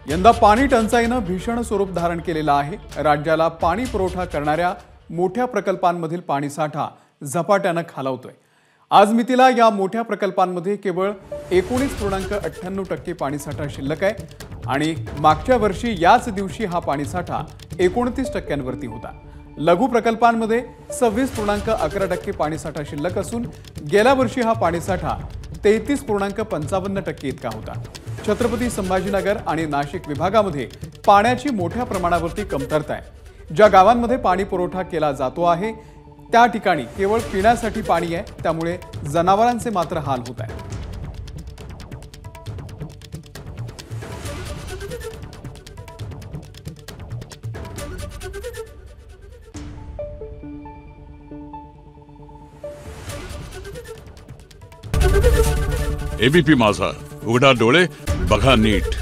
यंदा पाणी टंचाईनं भीषण स्वरूप धारण केलेलं आहे। राज्याला पाणी पुरवठा करणाऱ्या मोठ्या प्रकल्पांमधील पाणीसाठा झपाट्यानं खालावतोय। आज मितीला या मोठ्या प्रकल्पांमध्ये केवळ 19.98% पाणीसाठा शिल्लक आहे आणि मागच्या वर्षी याच दिवशी हा पाणीसाठा 29% होता। लघु प्रकल्पांमध्ये 26.11% पाणीसाठा शिल्लक असून गेल्या वर्षी हा पाणीसाठा 33.55% इतका होता। छत्रपती संभाजीनगर आणि नाशिक विभागामध्ये पाण्याची मोठ्या प्रमाणावरती कमतरता आहे। ज्या गावांमध्ये पाणी पुरवठा केला जातो आहे त्या ठिकाणी केवळ पिण्यासाठी पाणी आहे, त्यामुळे जनावरांचे मात्र हाल होत आहेत। एबीपी माझा, उघडा डोळे बघा नीट।